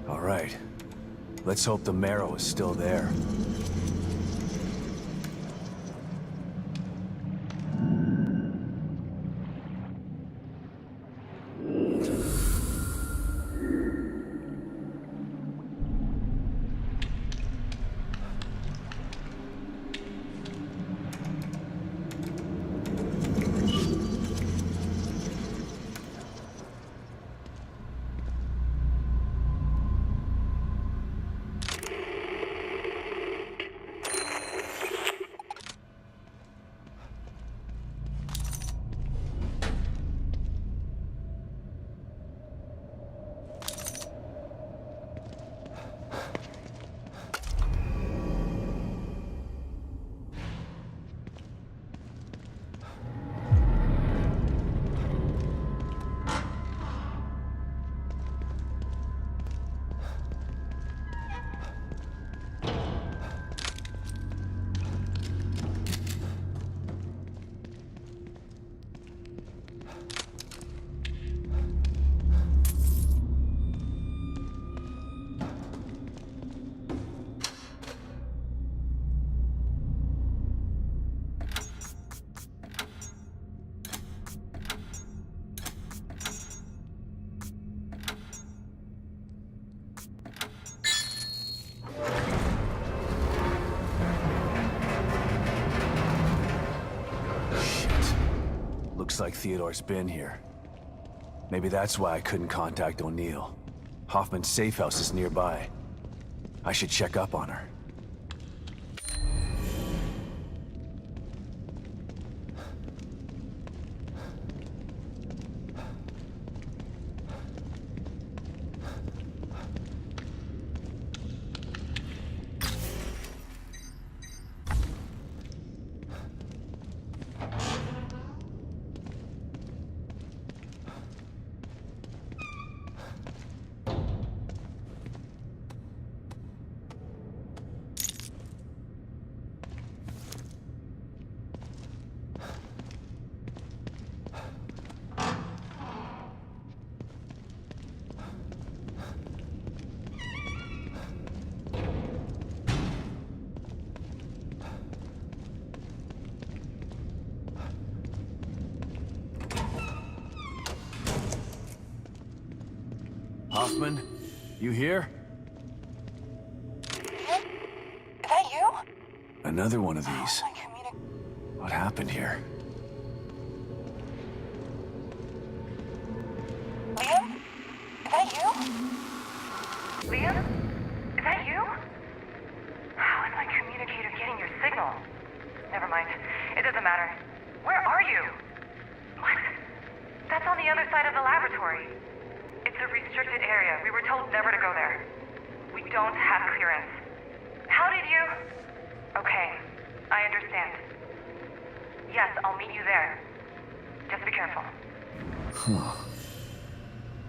All right. Let's hope the marrow is still there. Looks like Theodore's been here. Maybe that's why I couldn't contact O'Neill. Hoffman's safe house is nearby. I should check up on her. Hoffman, you here? Is that you? Another one of these. What happened here? Liam? Is that you? Liam? Is that you? How is my communicator getting your signal? Never mind. It doesn't matter. Where are you? What? That's on the other side of the laboratory. It's a restricted area. We were told never to go there. We don't have clearance. How did you... Okay, I understand. Yes, I'll meet you there. Just be careful. Huh.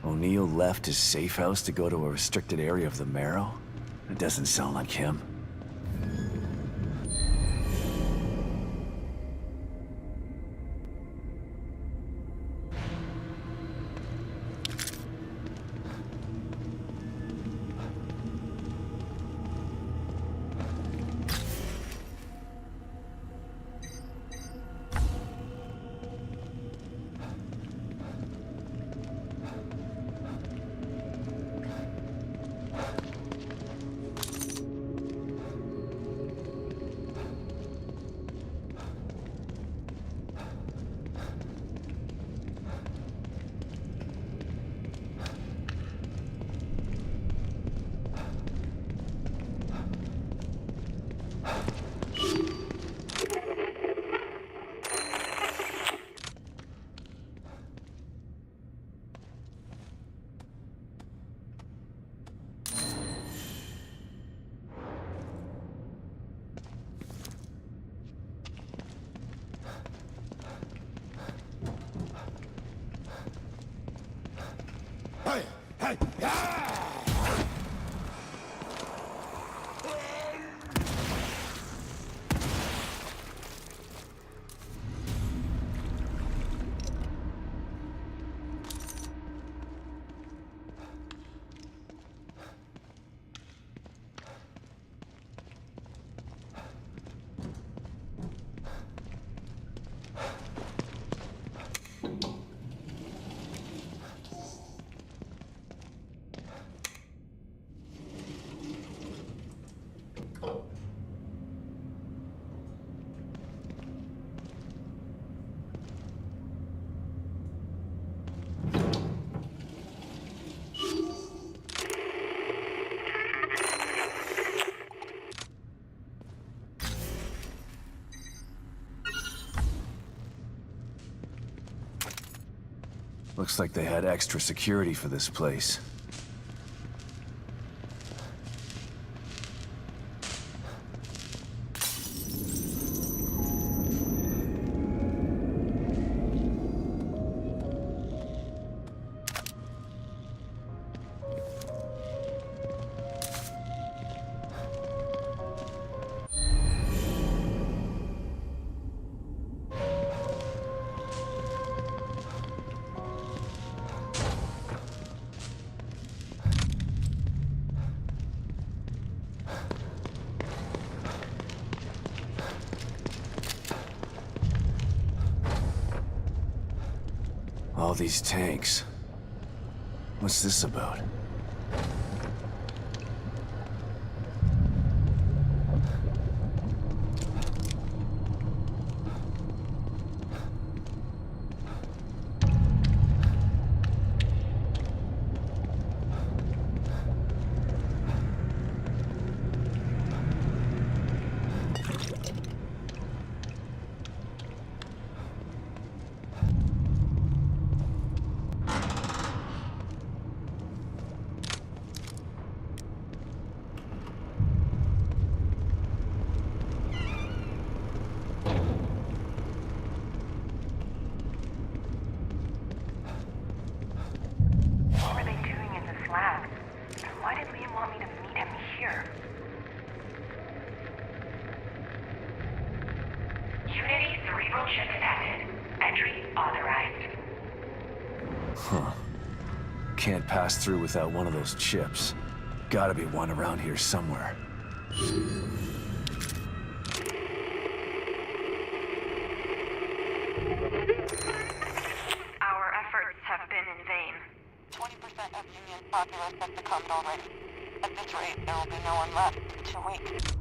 O'Neill left his safe house to go to a restricted area of the marrow? That doesn't sound like him. Looks like they had extra security for this place. All these tanks. What's this about? What were they doing in this lab? And why did Liam want me to meet him here? Unity cerebral chip detected. Entry authorized. Huh. Can't pass through without one of those chips. Gotta be one around here somewhere. Our efforts have been in vain. 20% of Union's populace has succumbed already. At this rate, there will be no one left in 2 weeks.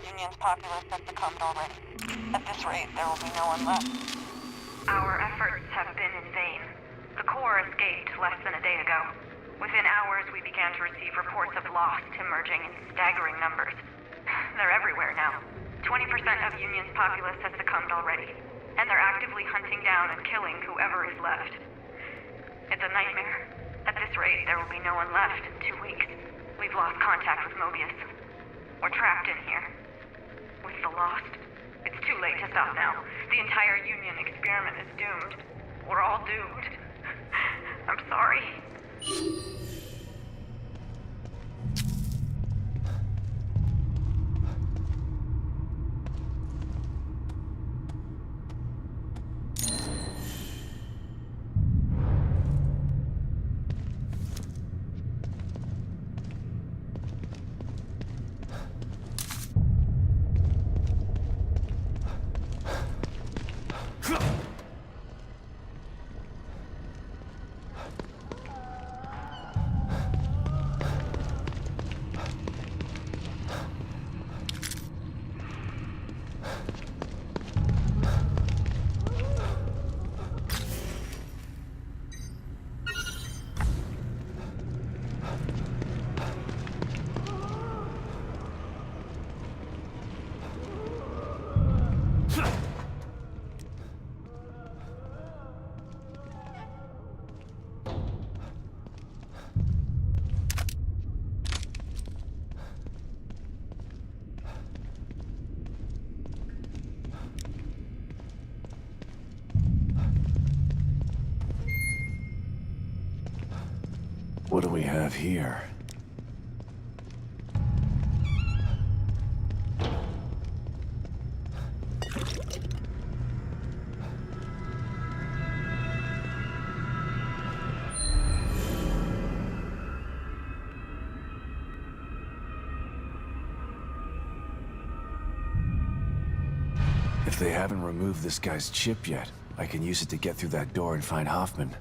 Union's populace has succumbed already. At this rate, there will be no one left. Our efforts have been in vain. The core escaped less than a day ago. Within hours, we began to receive reports of lost emerging in staggering numbers. They're everywhere now. 20% of Union's populace has succumbed already, and they're actively hunting down and killing whoever is left. It's a nightmare. At this rate, there will be no one left in 2 weeks. We've lost contact with Mobius. We're trapped in here. With the Lost, it's too too late to stop now. The entire Union experiment is doomed. We're all doomed. I'm sorry. What do we have here? If they haven't removed this guy's chip yet, I can use it to get through that door and find Hoffman.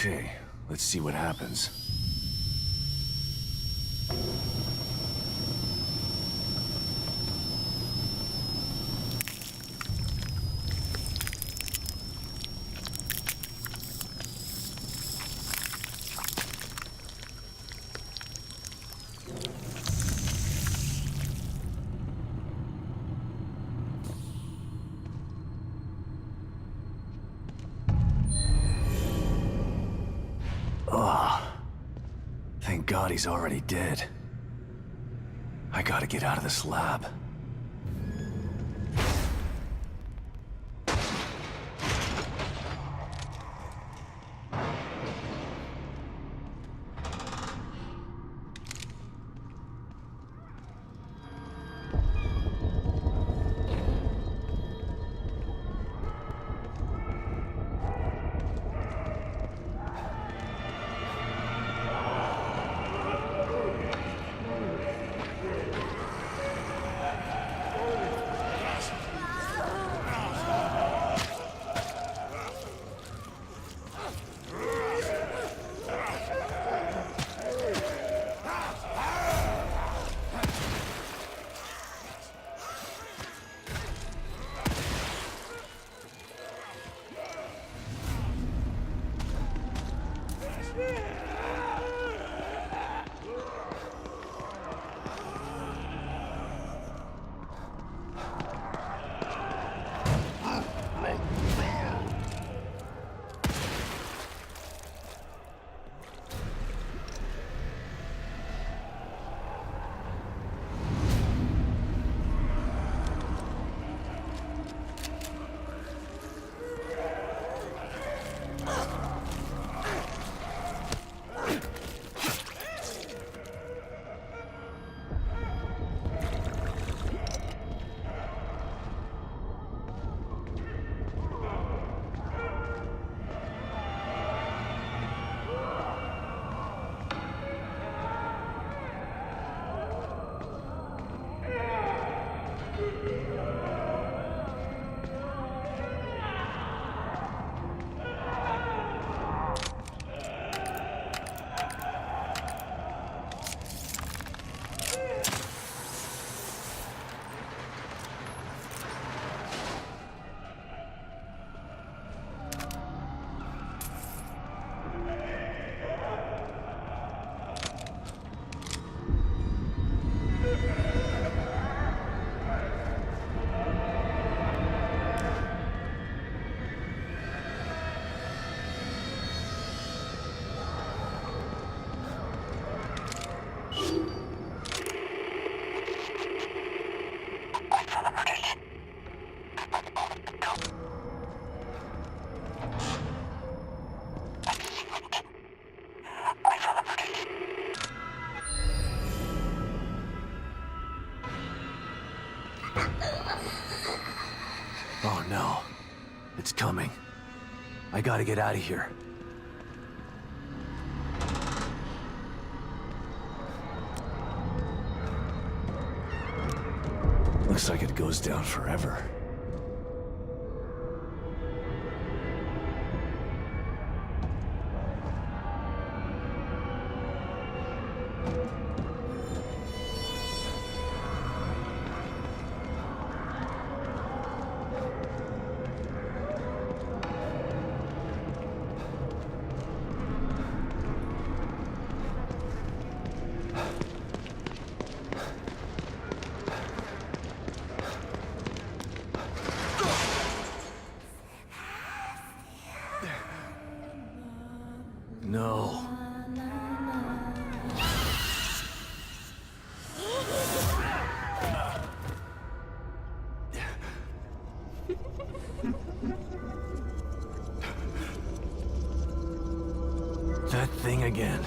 Okay, let's see what happens. Thank God he's already dead. I gotta get out of this lab. Oh no. It's coming. I gotta get out of here. Looks like it goes down forever. No. That thing again.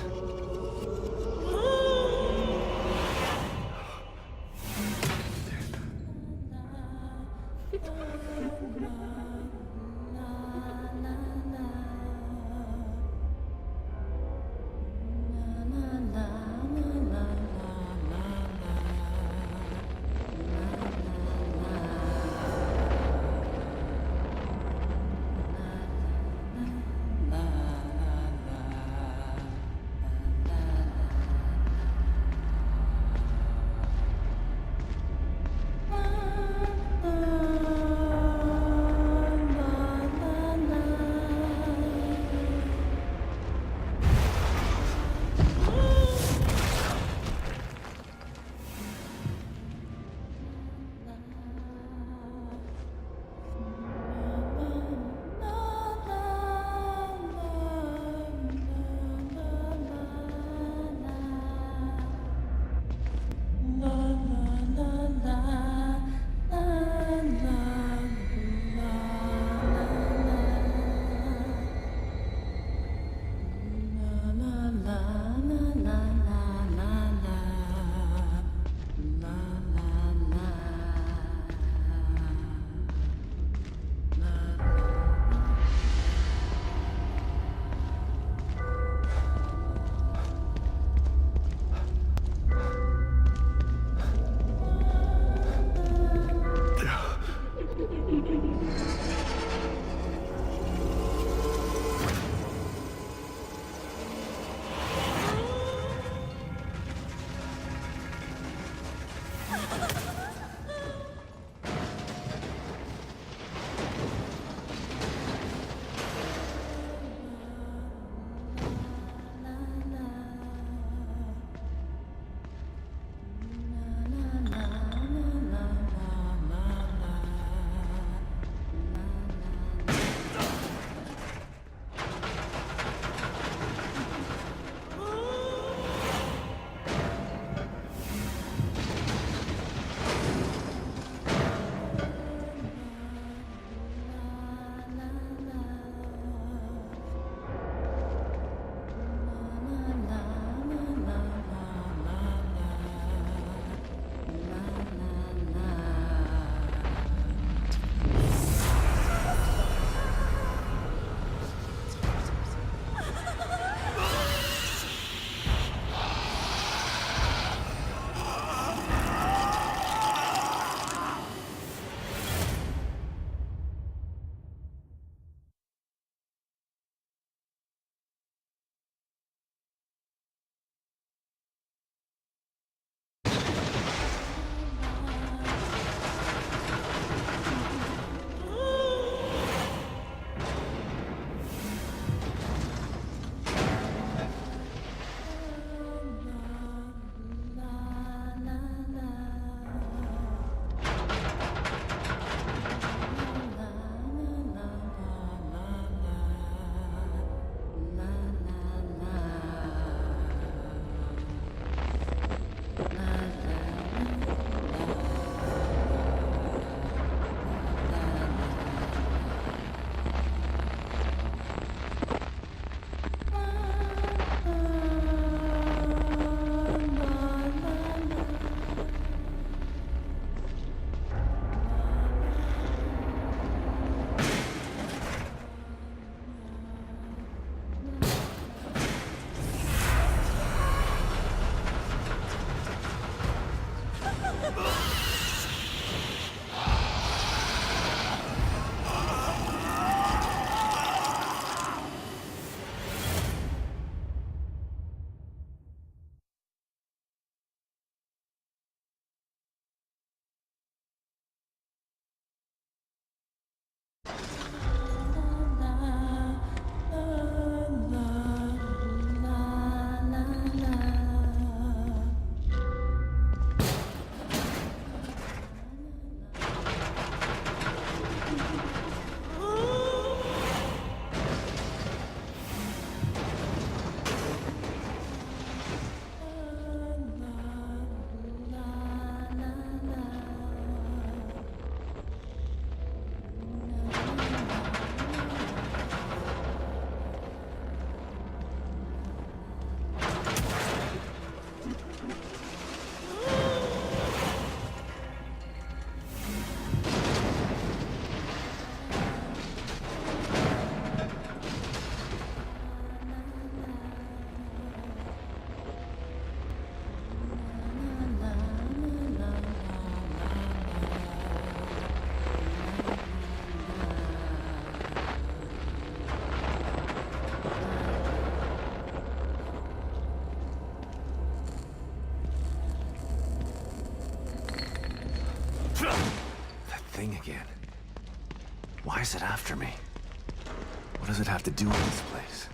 That thing again. Why is it after me? What does it have to do with this place?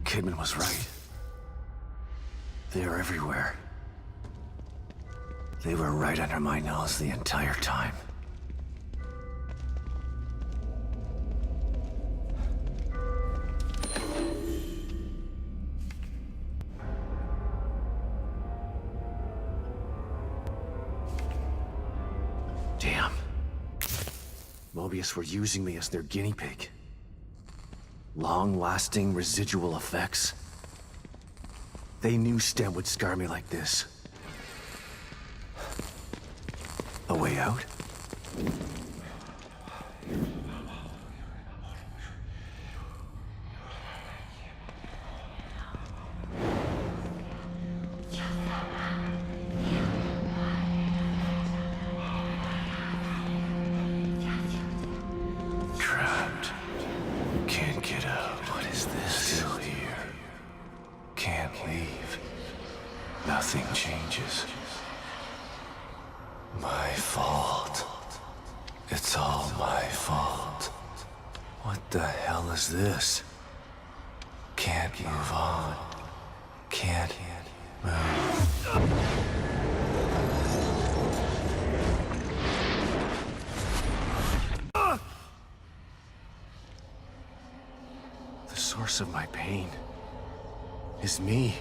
Kidman was right. They are everywhere. They were right under my nose the entire time. Damn. Mobius were using me as their guinea pig. Long-lasting residual effects. They knew STEM would scar me like this. A way out? Trapped. Can't get out. What is this? Still here. Can't leave. Nothing changes. My fault. It's all my fault. What the hell is this? Can't move on. Can't move. The source of my pain is me.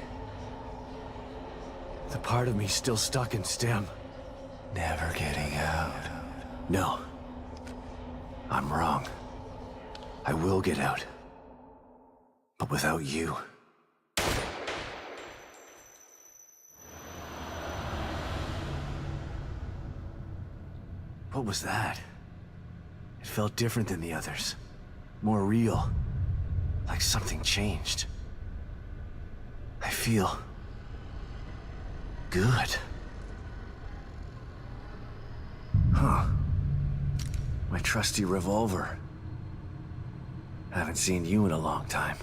The part of me still stuck in STEM. Never getting out. No. I'm wrong. I will get out. But without you. What was that? It felt different than the others. More real. Like something changed. I feel good. Huh. My trusty revolver. Haven't seen you in a long time.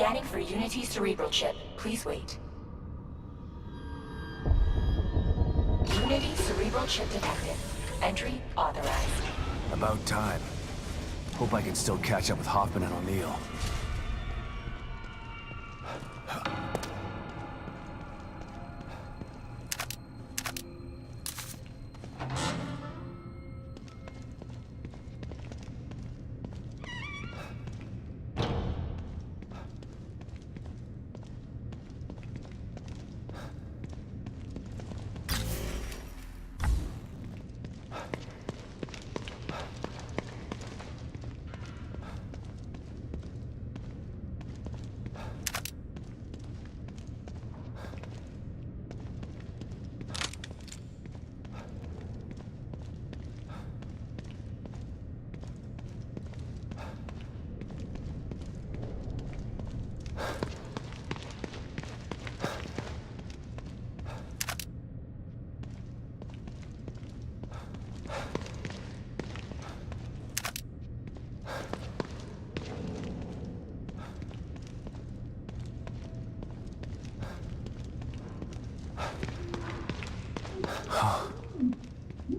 Scanning for Unity cerebral chip. Please wait. Unity cerebral chip detected. Entry authorized. About time. Hope I can still catch up with Hoffman and O'Neill.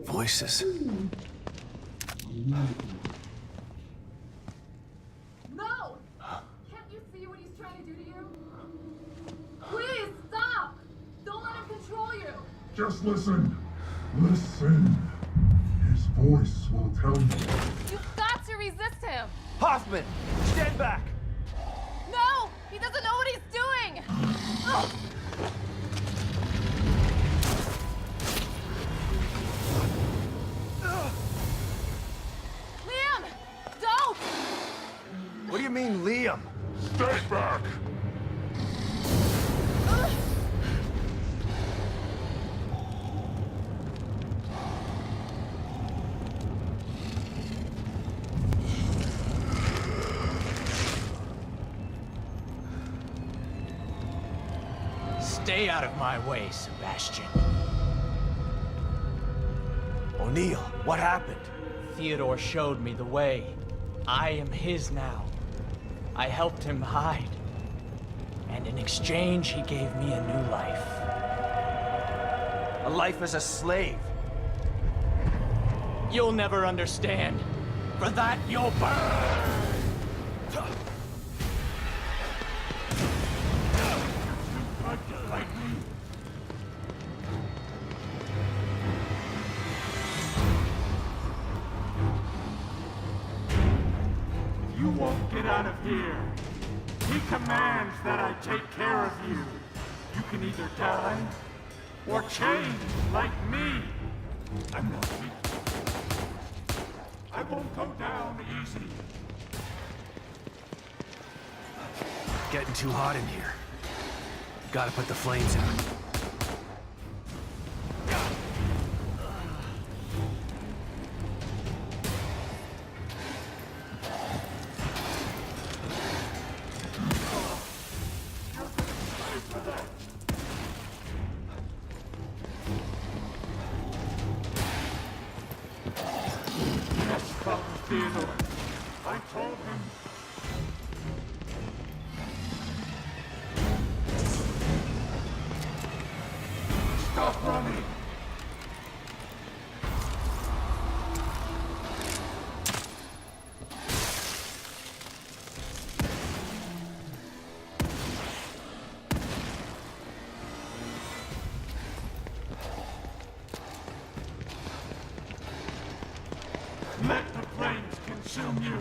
Voices. No! Can't you see what he's trying to do to you? Please, stop! Don't let him control you! Just listen. Listen. His voice will tell you. You've got to resist him! Hoffman! Stand back! No! He doesn't know what he's doing! Ugh. Liam! Don't! What do you mean, Liam? Stay back. Stay out of my way, Sebastian. O'Neill, what happened? Theodore showed me the way. I am his now. I helped him hide. And in exchange, he gave me a new life. A life as a slave. You'll never understand. For that, you'll burn! You won't get out of here. He commands that I take care of you. You can either die or change like me. I'm not weak. I won't go down easy. Getting too hot in here. Gotta put the flames out. Theodore, I told him. Stop running! Let the flames consume you!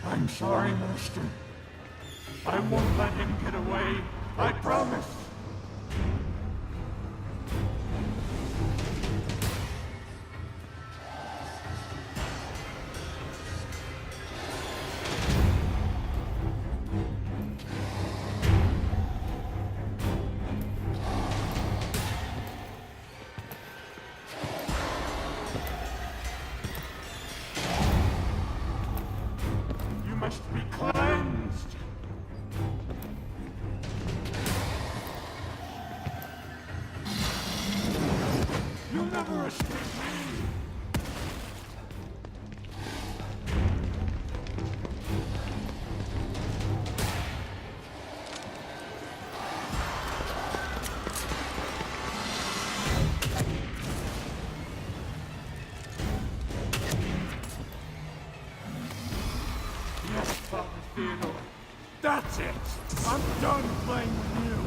I'm sorry, Master. I won't let him get away. I promise. never escape me! Yes, Father Theodore. That's it! I'm done playing with you!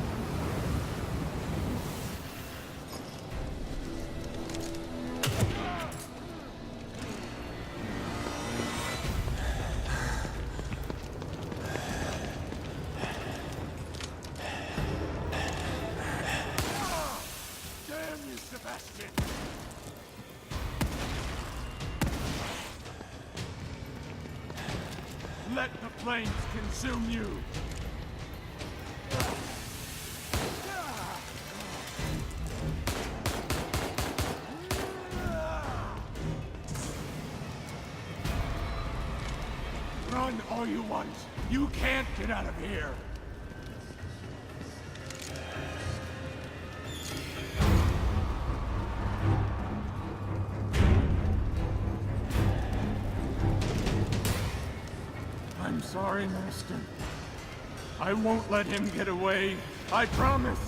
Damn you, Sebastian! Let the flames consume you! Run all you want. You can't get out of here. I'm sorry, Master. I won't let him get away. I promise.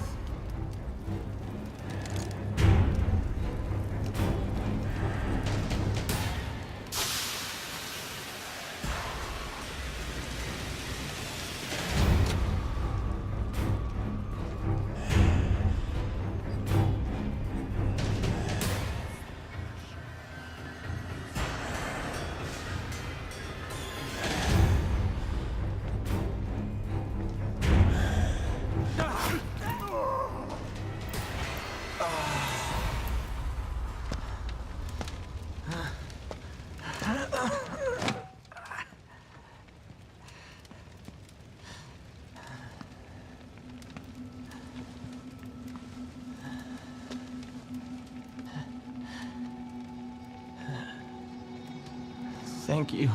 Thank you,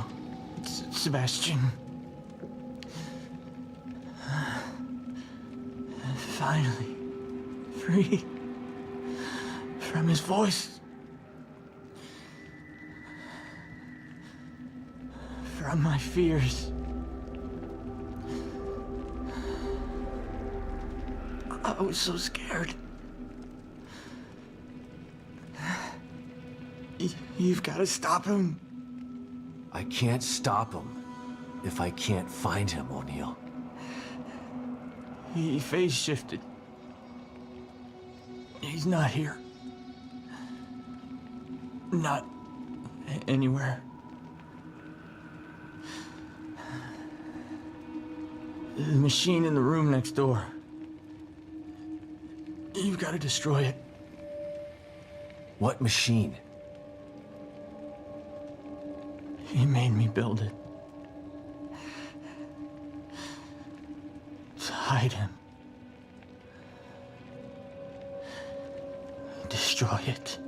Sebastian. Finally, free from his voice. From my fears. I was so scared. You've got to stop him. I can't stop him if I can't find him, O'Neill. He phase shifted. He's not here. Not anywhere. The machine in the room next door. You've got to destroy it. What machine? He made me build it. To hide him. Destroy it.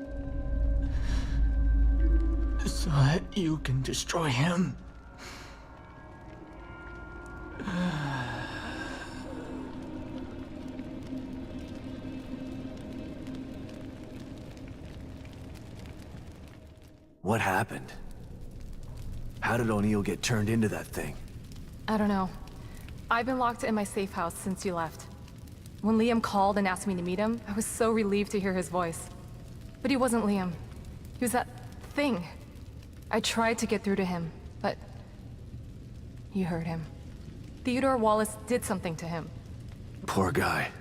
So that you can destroy him. What happened? How did O'Neill get turned into that thing? I don't know. I've been locked in my safe house since you left. When Liam called and asked me to meet him, I was so relieved to hear his voice. But he wasn't Liam. He was that thing. I tried to get through to him, but you heard him. Theodore Wallace did something to him. Poor guy.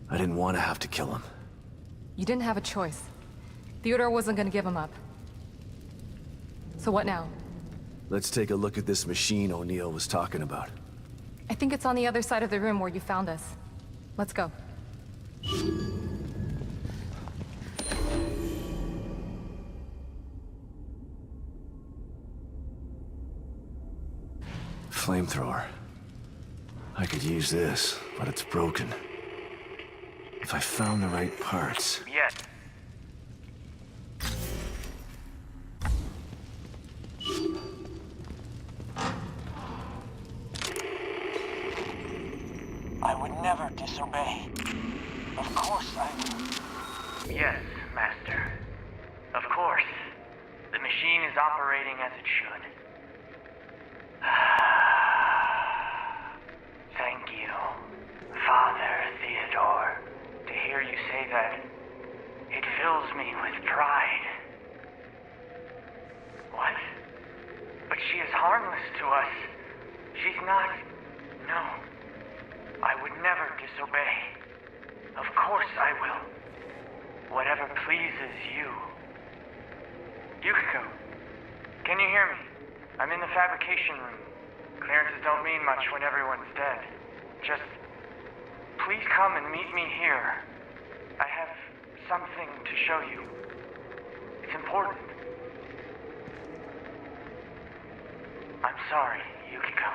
I didn't want to have to kill him. You didn't have a choice. Theodore wasn't gonna give him up. So what now? Let's take a look at this machine O'Neill was talking about. I think it's on the other side of the room where you found us. Let's go. Flamethrower. I could use this, but it's broken. If I found the right parts... Yes. I would never disobey. Of course I would. Yes. Master. Of course. The machine is operating as it should. Thank you, Father Theodore. To hear you say that, it fills me with pride. What? But she is harmless to us. She's not... No. I would never disobey. Of course I will. Whatever pleases you. Yukiko, can you hear me? I'm in the fabrication room. Clearances don't mean much when everyone's dead. Just... please come and meet me here. I have something to show you. It's important. I'm sorry, Yukiko.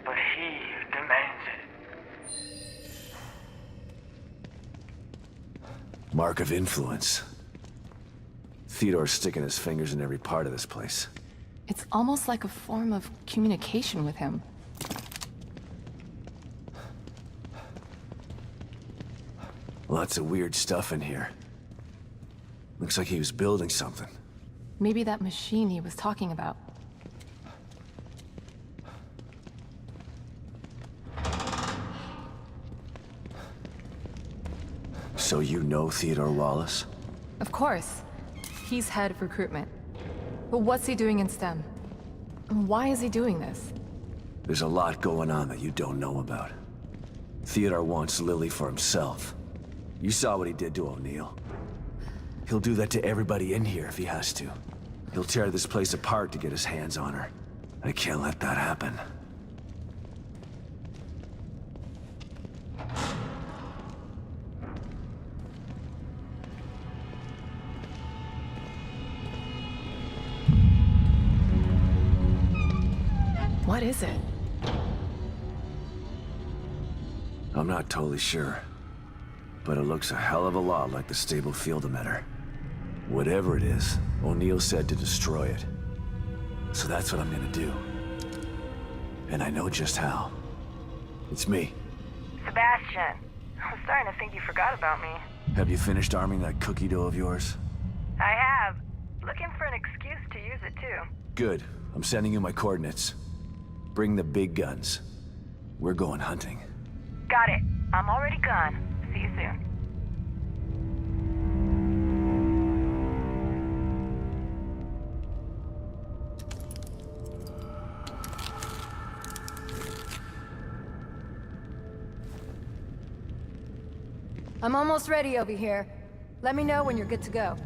But he demands it. Mark of influence. Theodore's sticking his fingers in every part of this place. It's almost like a form of communication with him. Lots of weird stuff in here. Looks like he was building something. Maybe that machine he was talking about. So you know Theodore Wallace? Of course. He's head of recruitment. But what's he doing in STEM? And why is he doing this? There's a lot going on that you don't know about. Theodore wants Lily for himself. You saw what he did to O'Neill. He'll do that to everybody in here if he has to. He'll tear this place apart to get his hands on her. I can't let that happen. What is it? I'm not totally sure. But it looks a hell of a lot like the stable field emitter. Whatever it is, O'Neill said to destroy it. So that's what I'm gonna do. And I know just how. It's me. Sebastian, I'm starting to think you forgot about me. Have you finished arming that cookie dough of yours? I have. Looking for an excuse to use it too. Good. I'm sending you my coordinates. Bring the big guns. We're going hunting. Got it. I'm already gone. See you soon. I'm almost ready over here. Let me know when you're good to go.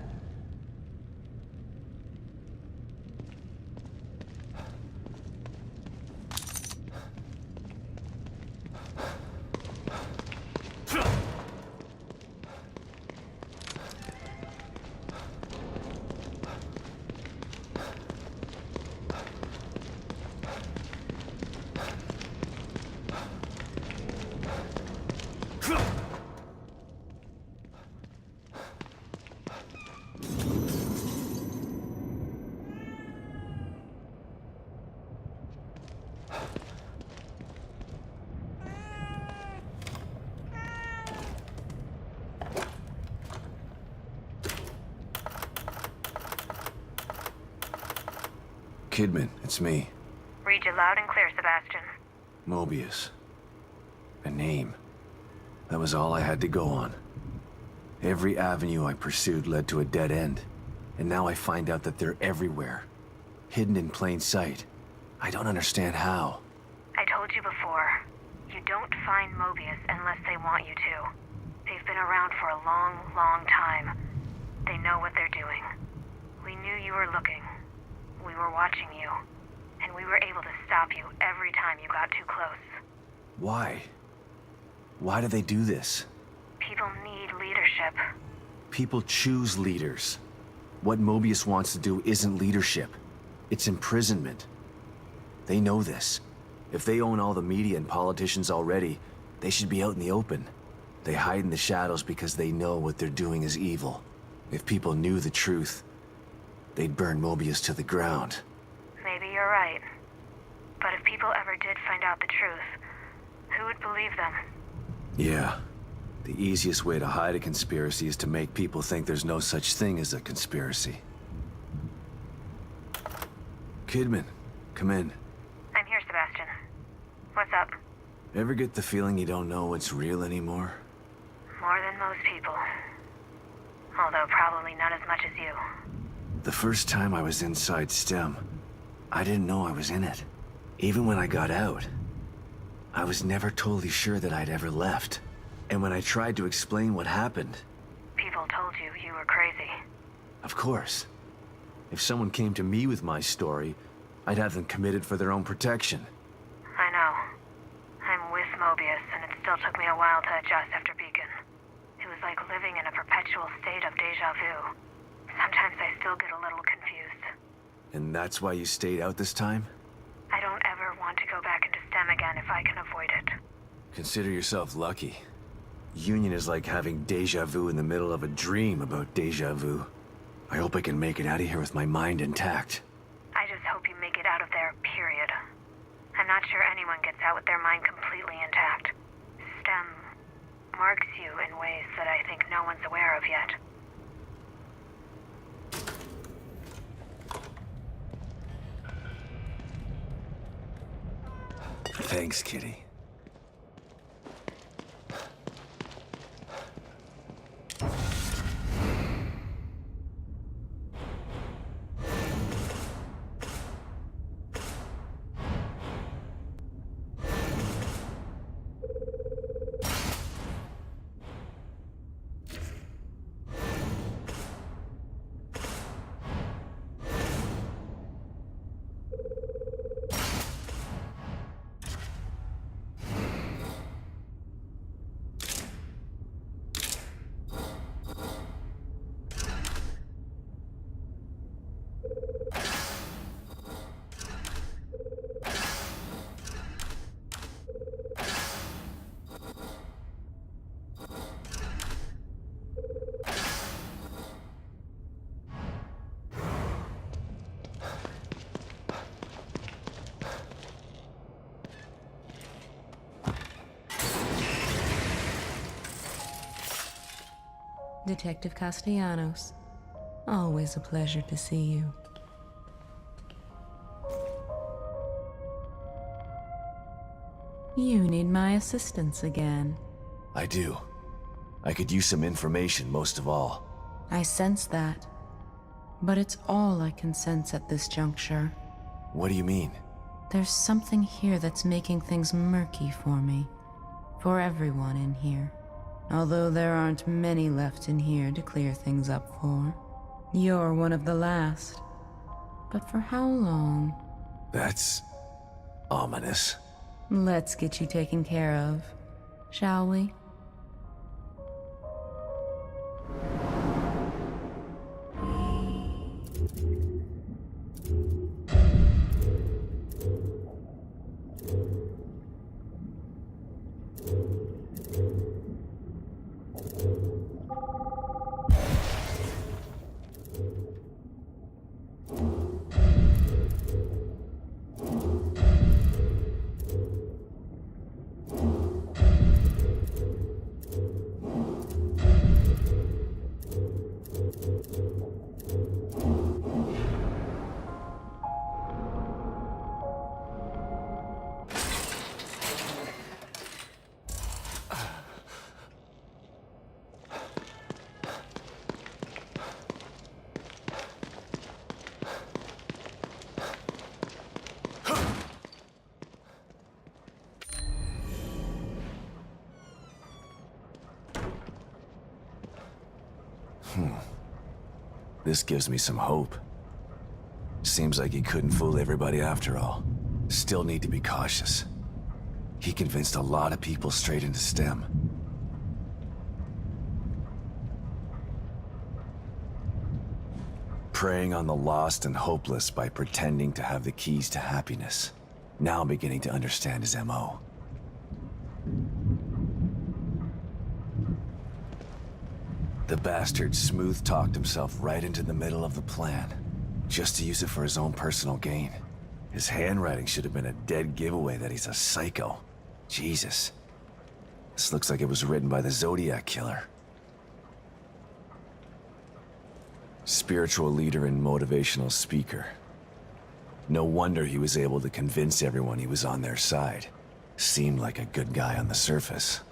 Kidman, it's me. Read you loud and clear, Sebastian. Mobius. A name. That was all I had to go on. Every avenue I pursued led to a dead end. And now I find out that they're everywhere. Hidden in plain sight. I don't understand how. I told you before. You don't find Mobius unless they want you to. They've been around for a long, long time. They know what they're doing. We knew you were looking. We were watching you. And we were able to stop you every time you got too close. Why? Why do they do this? People need leadership. People choose leaders. What Mobius wants to do isn't leadership. It's imprisonment. They know this. If they own all the media and politicians already, they should be out in the open. They hide in the shadows because they know what they're doing is evil. If people knew the truth, they'd burn Mobius to the ground. Maybe you're right. But if people ever did find out the truth, who would believe them? Yeah. The easiest way to hide a conspiracy is to make people think there's no such thing as a conspiracy. Kidman, come in. I'm here, Sebastian. What's up? Ever get the feeling you don't know what's real anymore? More than most people. Although probably not as much as you. The first time I was inside STEM, I didn't know I was in it. Even when I got out, I was never totally sure that I'd ever left. And when I tried to explain what happened... People told you you were crazy. Of course. If someone came to me with my story, I'd have them committed for their own protection. I know. I'm with Mobius, and it still took me a while to adjust after Beacon. It was like living in a perpetual state of deja vu. Sometimes I still get a little confused. And that's why you stayed out this time? I don't ever want to go back into STEM again if I can avoid it. Consider yourself lucky. Union is like having deja vu in the middle of a dream about deja vu. I hope I can make it out of here with my mind intact. I just hope you make it out of there, period. I'm not sure anyone gets out with their mind completely intact. STEM marks you in ways that I think no one's aware of yet. Thanks, Kitty. Detective Castellanos. Always a pleasure to see you. You need my assistance again. I do. I could use some information most of all. I sense that. But it's all I can sense at this juncture. What do you mean? There's something here that's making things murky for me. For everyone in here. Although there aren't many left in here to clear things up for. You're one of the last. But for how long? That's... ominous. Let's get you taken care of, shall we? This gives me some hope. Seems like he couldn't fool everybody after all. Still need to be cautious. He convinced a lot of people straight into STEM. Preying on the lost and hopeless by pretending to have the keys to happiness. Now I'm beginning to understand his MO. The bastard smooth-talked himself right into the middle of the plan, just to use it for his own personal gain. His handwriting should have been a dead giveaway that he's a psycho. Jesus. This looks like it was written by the Zodiac Killer. Spiritual leader and motivational speaker. No wonder he was able to convince everyone he was on their side. Seemed like a good guy on the surface.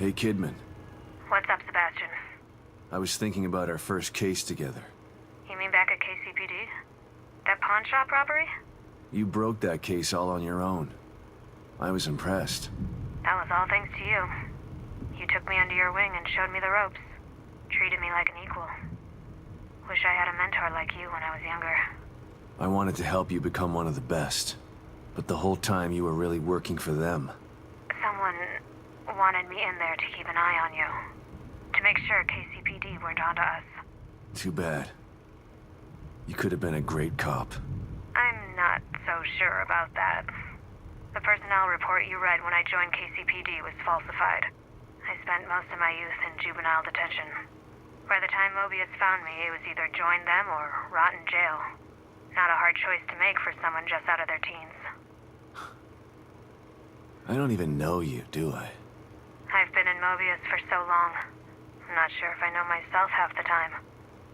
Hey, Kidman. What's up, Sebastian? I was thinking about our first case together. You mean back at KCPD? That pawn shop robbery? You broke that case all on your own. I was impressed. That was all thanks to you. You took me under your wing and showed me the ropes. Treated me like an equal. Wish I had a mentor like you when I was younger. I wanted to help you become one of the best. But the whole time you were really working for them. Someone wanted me in there to keep an eye on you. To make sure KCPD weren't onto us. Too bad. You could have been a great cop. I'm not so sure about that. The personnel report you read when I joined KCPD was falsified. I spent most of my youth in juvenile detention. By the time Mobius found me, it was either join them or rot in jail. Not a hard choice to make for someone just out of their teens. I don't even know you, do I? I've been in Mobius for so long. I'm not sure if I know myself half the time.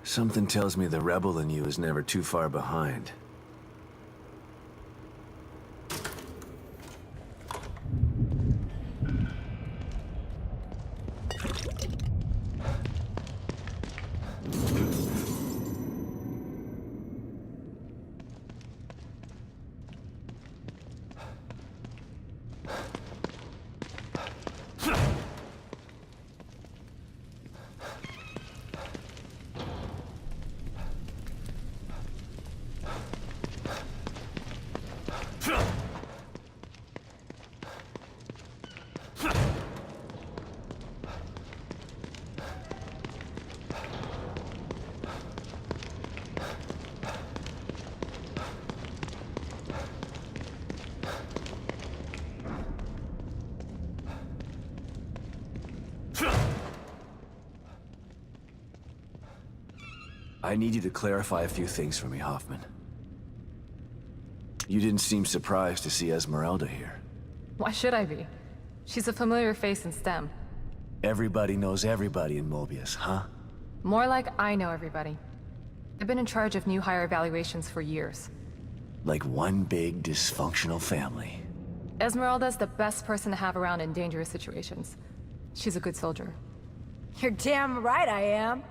Something tells me the rebel in you is never too far behind. I need you to clarify a few things for me, Hoffman. You didn't seem surprised to see Esmeralda here. Why should I be? She's a familiar face in STEM. Everybody knows everybody in Mobius, huh? More like I know everybody. I've been in charge of new hire evaluations for years. Like one big dysfunctional family. Esmeralda's the best person to have around in dangerous situations. She's a good soldier. You're damn right I am.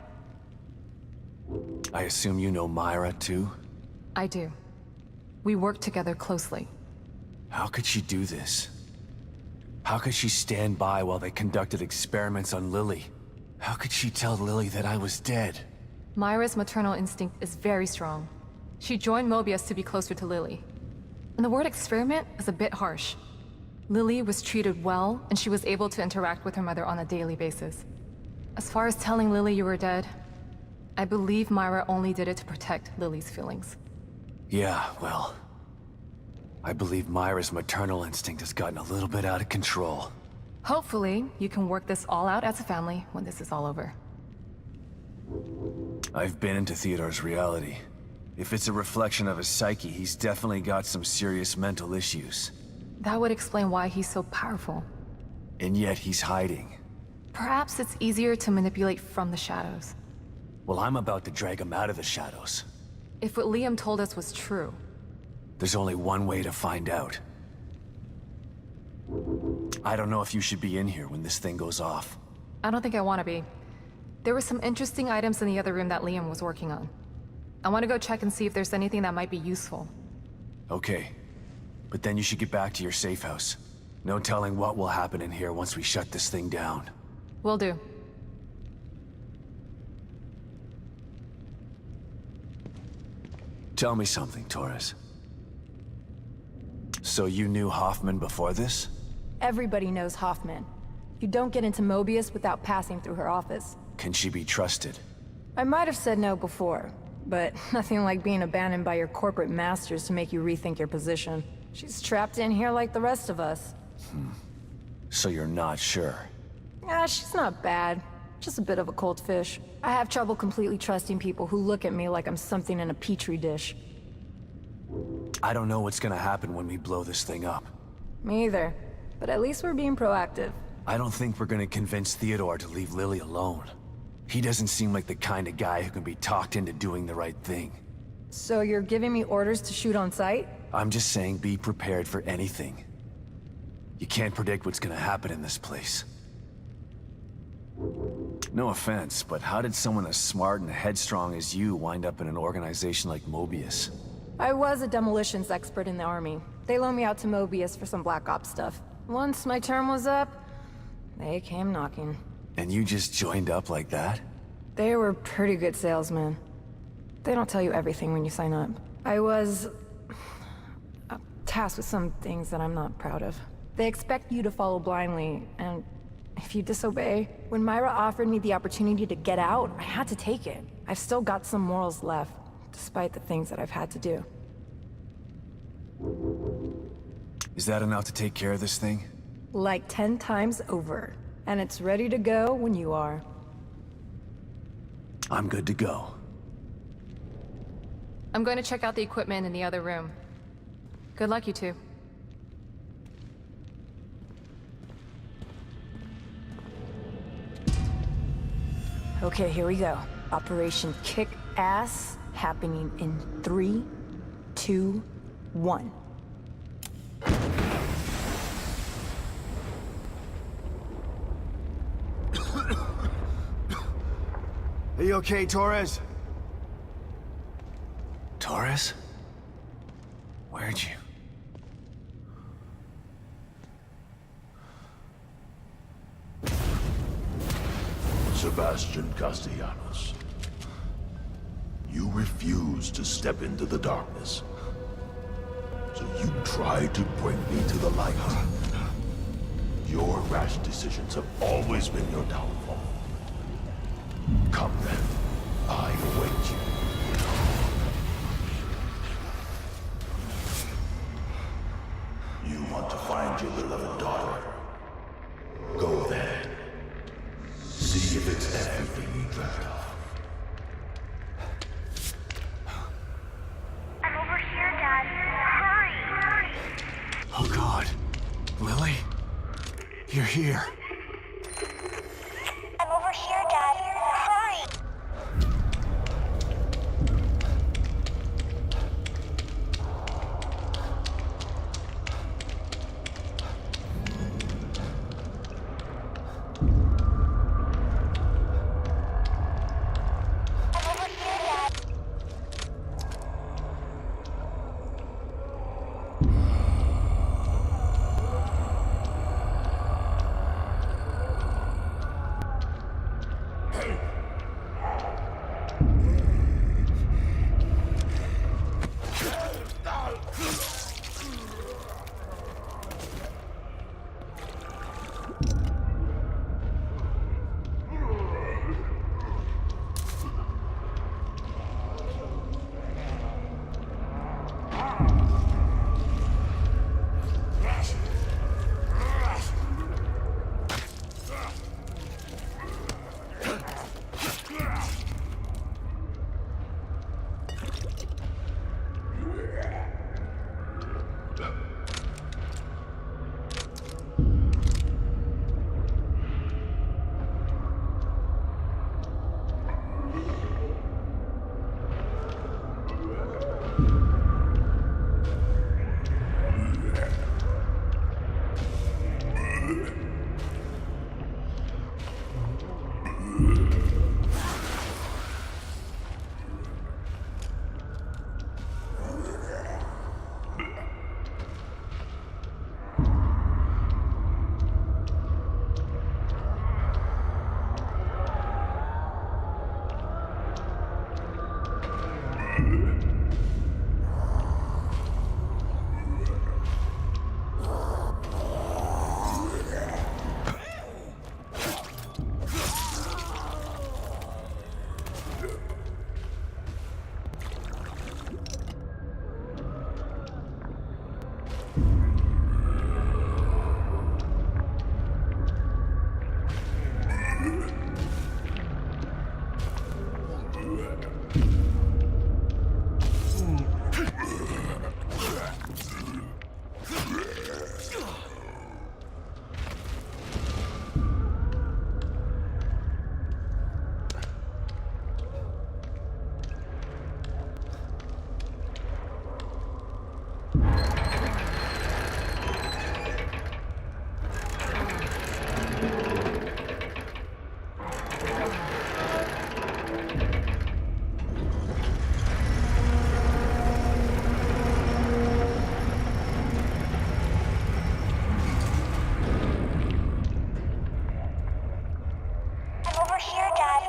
I assume you know Myra, too? I do. We work together closely. How could she do this? How could she stand by while they conducted experiments on Lily? How could she tell Lily that I was dead? Myra's maternal instinct is very strong. She joined Mobius to be closer to Lily. And the word experiment is a bit harsh. Lily was treated well, and she was able to interact with her mother on a daily basis. As far as telling Lily you were dead, I believe Myra only did it to protect Lily's feelings. Yeah, well... I believe Myra's maternal instinct has gotten a little bit out of control. Hopefully, you can work this all out as a family when this is all over. I've been into Theodore's reality. If it's a reflection of his psyche, he's definitely got some serious mental issues. That would explain why he's so powerful. And yet he's hiding. Perhaps it's easier to manipulate from the shadows. Well, I'm about to drag him out of the shadows. If what Liam told us was true... There's only one way to find out. I don't know if you should be in here when this thing goes off. I don't think I want to be. There were some interesting items in the other room that Liam was working on. I want to go check and see if there's anything that might be useful. Okay. But then you should get back to your safe house. No telling what will happen in here once we shut this thing down. Will do. Tell me something, Torres. So you knew Hoffman before this? Everybody knows Hoffman. You don't get into Mobius without passing through her office. Can she be trusted? I might have said no before, but nothing like being abandoned by your corporate masters to make you rethink your position. She's trapped in here like the rest of us. So you're not sure? Yeah, she's not bad. Just a bit of a cold fish. I have trouble completely trusting people who look at me like I'm something in a petri dish. I don't know what's gonna happen when we blow this thing up. Me either. But at least we're being proactive. I don't think we're gonna convince Theodore to leave Lily alone. He doesn't seem like the kind of guy who can be talked into doing the right thing. So you're giving me orders to shoot on sight? I'm just saying be prepared for anything. You can't predict what's gonna happen in this place. No offense, but how did someone as smart and headstrong as you wind up in an organization like Mobius? I was a demolitions expert in the army. They loaned me out to Mobius for some Black Ops stuff. Once my term was up, they came knocking. And you just joined up like that? They were pretty good salesmen. They don't tell you everything when you sign up. I was tasked with some things that I'm not proud of. They expect you to follow blindly, and if you disobey... When Myra offered me the opportunity to get out, I had to take it. I've still got some morals left, despite the things that I've had to do. Is that enough to take care of this thing? Like 10 times over. And it's ready to go when you are. I'm good to go. I'm going to check out the equipment in the other room. Good luck, you two. Okay, here we go. Operation Kick Ass, happening in 3, 2, 1. Are you okay, Torres? Torres? Where'd you... Sebastian Castellanos. You refuse to step into the darkness. So you tried to bring me to the light. Your rash decisions have always been your downfall. Come then. I await you. You want to find your beloved daughter. Go there. See if it's everything you dreamt of. I'm over here, Dad. Hurry! Oh God. Lily? You're here. I'm over here, Dad. Hurry! We're here, Dad.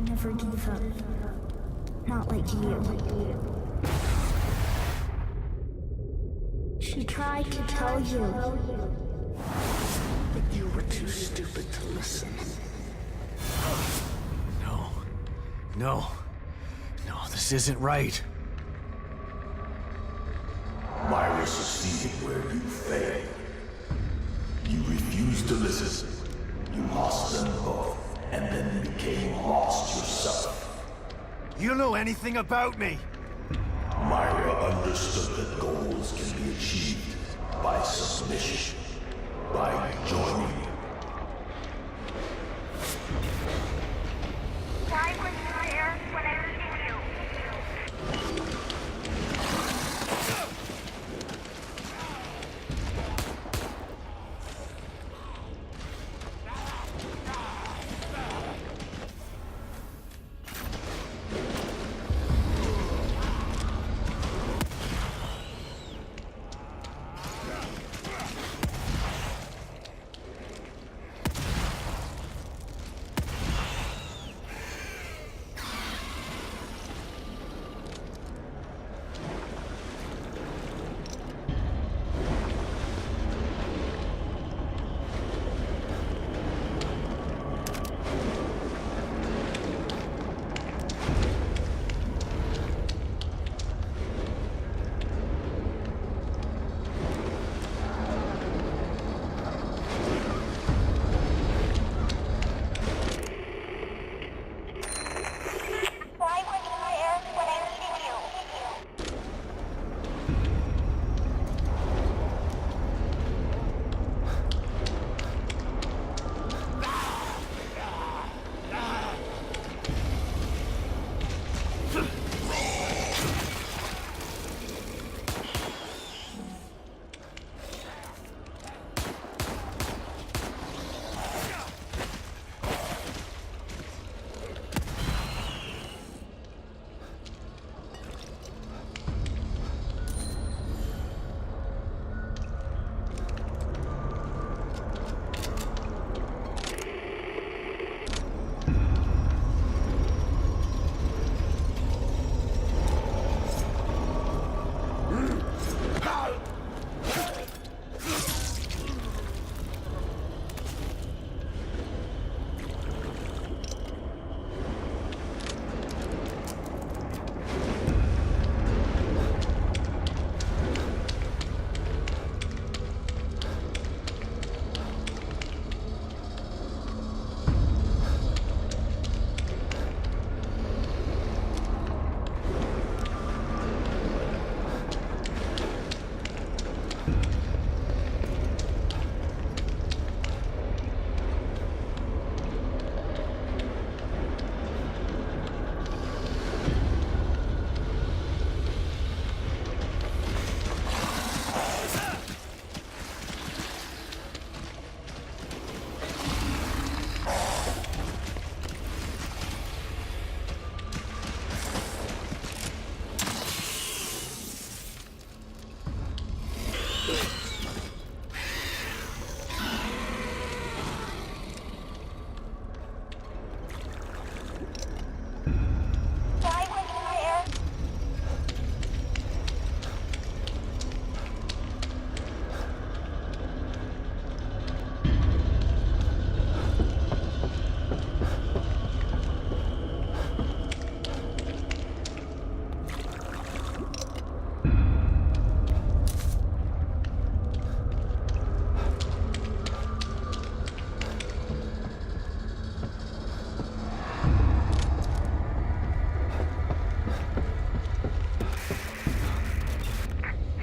Never give up. Not like you. She tried to tell you, but you were too stupid to listen. No, this isn't right. Myra succeeded where you failed. You refused to listen. You lost them both, and then became lost yourself. You know anything about me? Myra understood that goals can be achieved by submission, by joining. Why were you there when I needed you?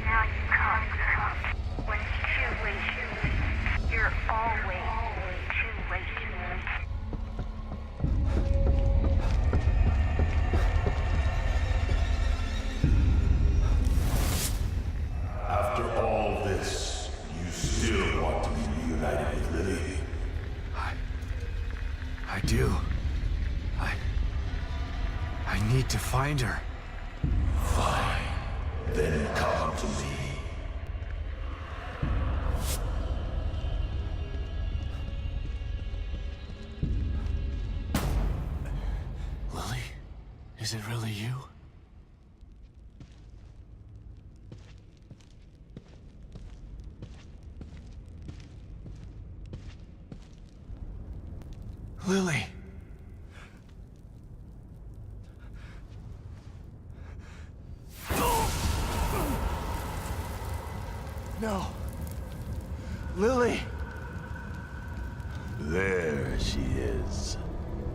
Now you come. When it's too late, you're always too late. After all this, you still want to be reunited with Lily? I do. I need to find her. Fine. Then come to me. Lily? Is it really you? Lily! No! Lily! There she is.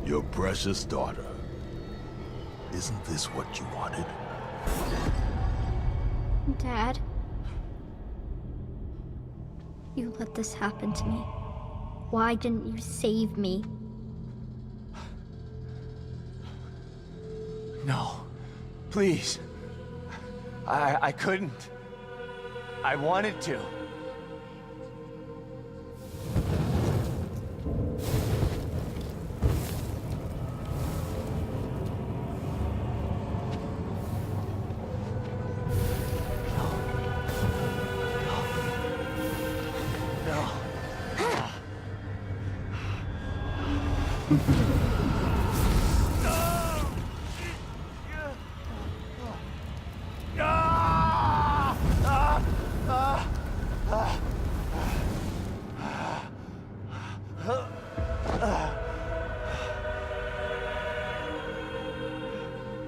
Your precious daughter. Isn't this what you wanted? Dad? You let this happen to me. Why didn't you save me? No. Please. I couldn't. I wanted to.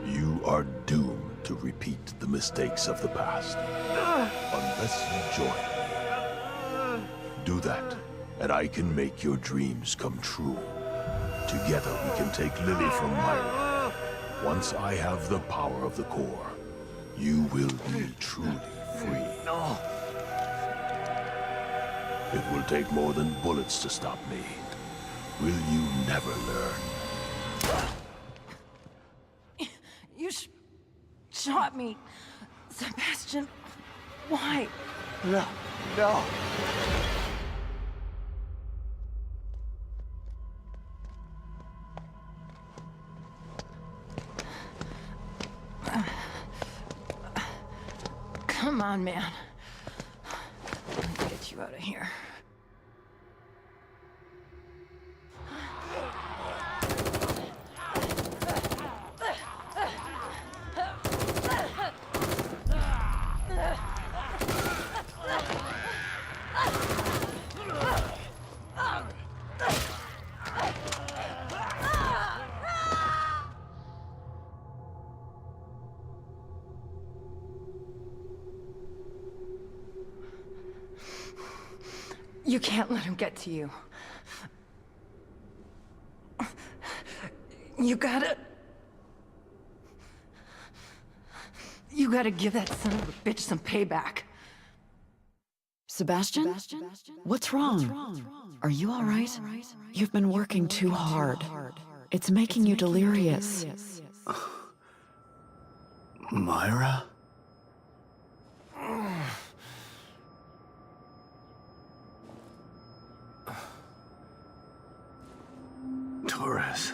You are doomed to repeat the mistakes of the past. Unless you join me. Do that, and I can make your dreams come true. Together we can take Lily from Myra. Once I have the power of the core, you will be truly free. No. It will take more than bullets to stop me. Will you never learn? You shot me. Sebastian, why? No. No. Come on, man. Let's get you out of here. You can't let him get to you. You gotta give that son of a bitch some payback. Sebastian? What's wrong? Are you all right? You've been working too hard. It's making you delirious. Myra? Torres,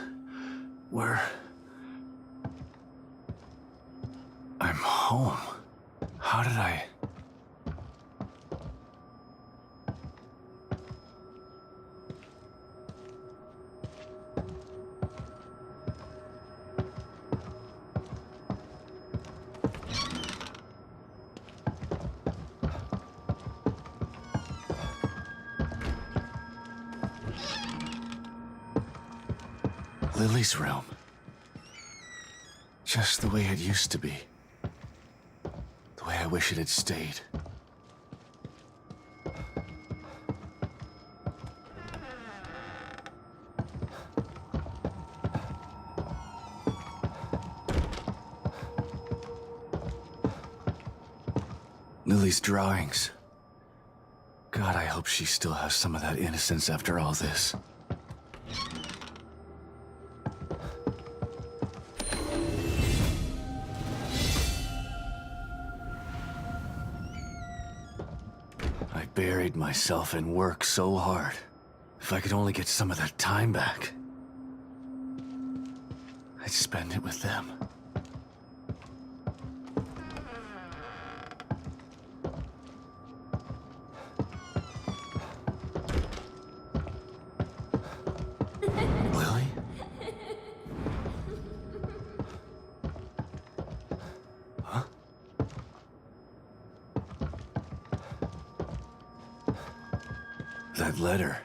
I'm home. How did I... Lily's room. Just the way it used to be. The way I wish it had stayed. Lily's drawings. God, I hope she still has some of that innocence after all this. I buried myself in work so hard. If I could only get some of that time back, I'd spend it with them. Lily? Huh? That letter.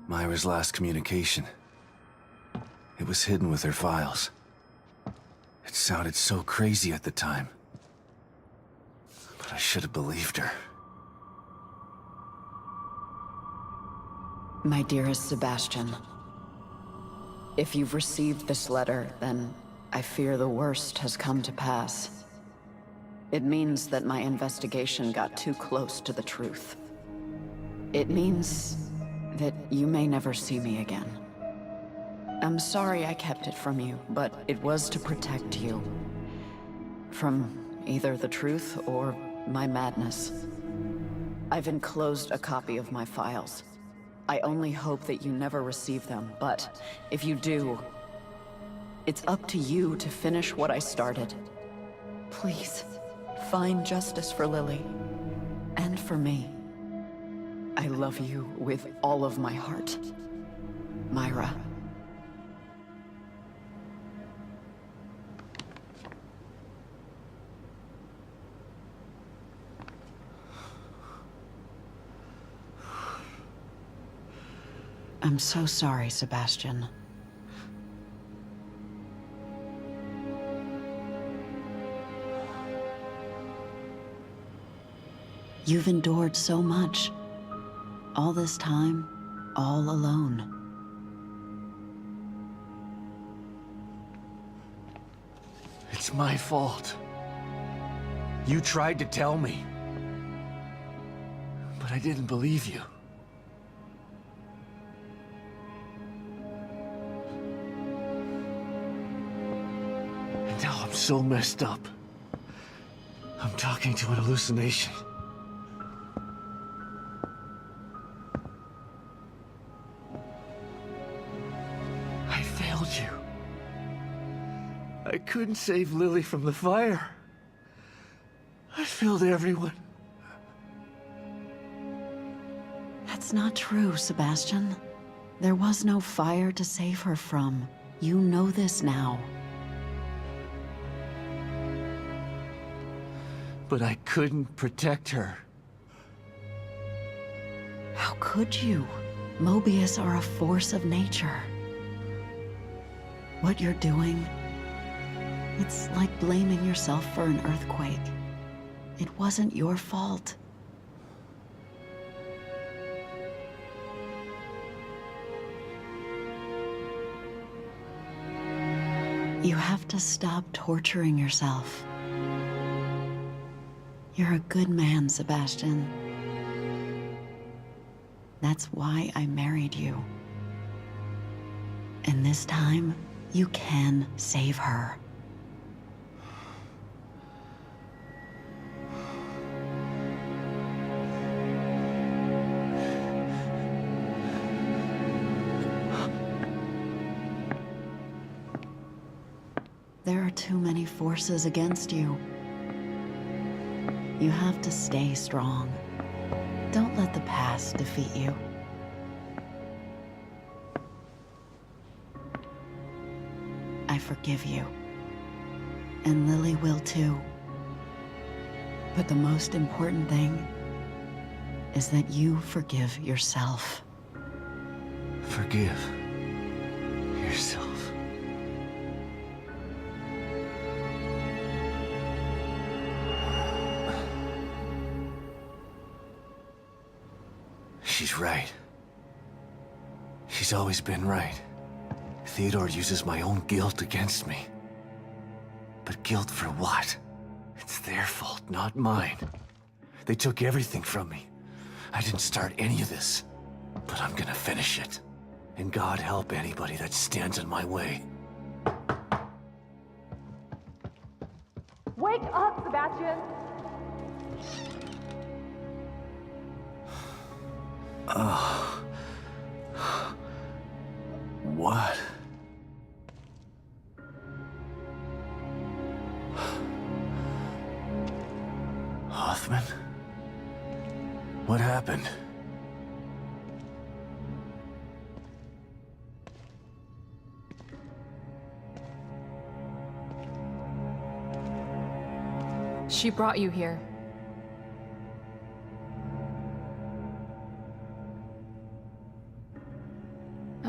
Myra's last communication. It was hidden with her files. It sounded so crazy at the time. But I should have believed her. My dearest Sebastian, if you've received this letter, then I fear the worst has come to pass. It means that my investigation got too close to the truth. It means that you may never see me again. I'm sorry I kept it from you, but it was to protect you. From either the truth or my madness. I've enclosed a copy of my files. I only hope that you never receive them, but if you do, it's up to you to finish what I started. Please, find justice for Lily, and for me. I love you with all of my heart. Myra. I'm so sorry, Sebastian. You've endured so much. All this time, all alone. It's my fault. You tried to tell me. But I didn't believe you. And now I'm so messed up. I'm talking to an hallucination. I failed you. I couldn't save Lily from the fire. I failed everyone. That's not true, Sebastian. There was no fire to save her from. You know this now. But I couldn't protect her. How could you? Mobius are a force of nature. What you're doing, it's like blaming yourself for an earthquake. It wasn't your fault. You have to stop torturing yourself. You're a good man, Sebastian. That's why I married you. And this time, you can save her. There are too many forces against you. You have to stay strong. Don't let the past defeat you. I forgive you. And Lily will too. But the most important thing is that you forgive yourself. Forgive? She's right. She's always been right. Theodore uses my own guilt against me. But guilt for what? It's their fault, not mine. They took everything from me. I didn't start any of this. But I'm gonna finish it. And God help anybody that stands in my way. Wake up, Sebastian! What? Hoffman? What happened? She brought you here.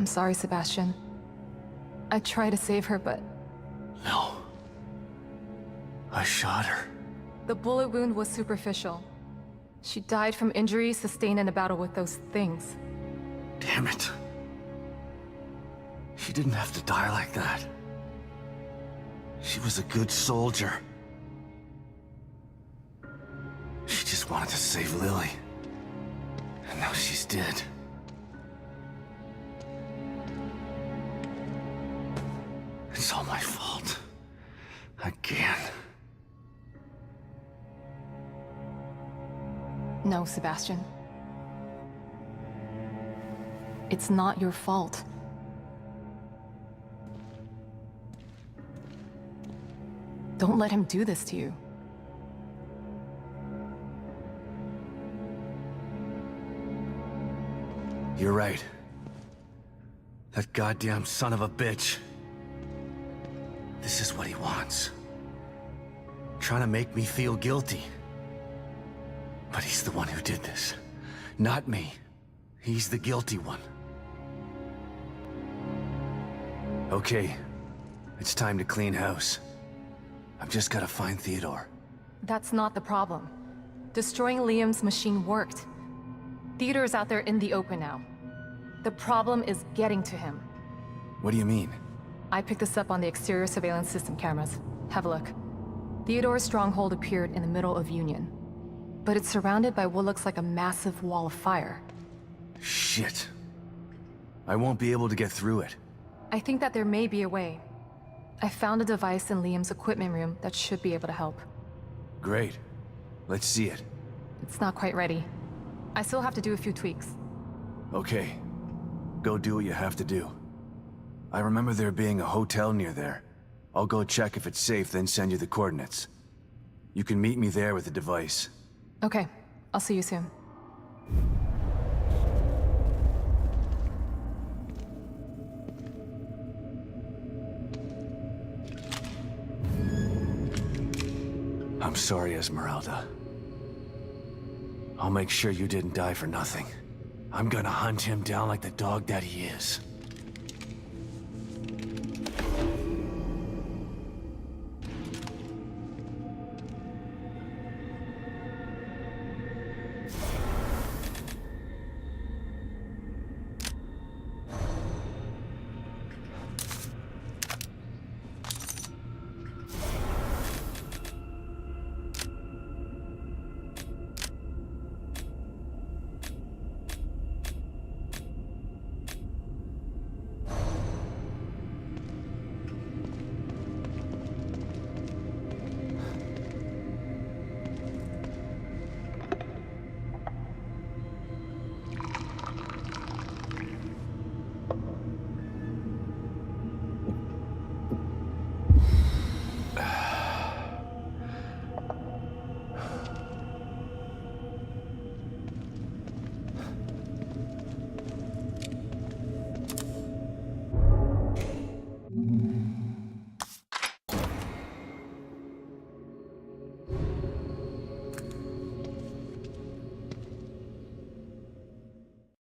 I'm sorry, Sebastian. I tried to save her, but No. I shot her. the bullet wound was superficial. She died from injuries sustained in a battle with those things. Damn it. She didn't have to die like that. She was a good soldier. She just wanted to save Lily. And now she's dead. It's all my fault. Again. No, Sebastian. It's not your fault. Don't let him do this to you. You're right. That goddamn son of a bitch. This is what he wants. Trying to make me feel guilty. But he's the one who did this. Not me. He's the guilty one. Okay. It's time to clean house. I've just gotta find Theodore. That's not the problem. Destroying Liam's machine worked. Theodore's out there in the open now. The problem is getting to him. What do you mean? I picked this up on the exterior surveillance system cameras. Have a look. Theodore's stronghold appeared in the middle of Union. But it's surrounded by what looks like a massive wall of fire. Shit. I won't be able to get through it. I think that there may be a way. I found a device in Liam's equipment room that should be able to help. Great. Let's see it. It's not quite ready. I still have to do a few tweaks. Okay. Go do what you have to do. I remember there being a hotel near there. I'll go check if it's safe, then send you the coordinates. You can meet me there with the device. Okay. I'll see you soon. I'm sorry, Esmeralda. I'll make sure you didn't die for nothing. I'm gonna hunt him down like the dog that he is.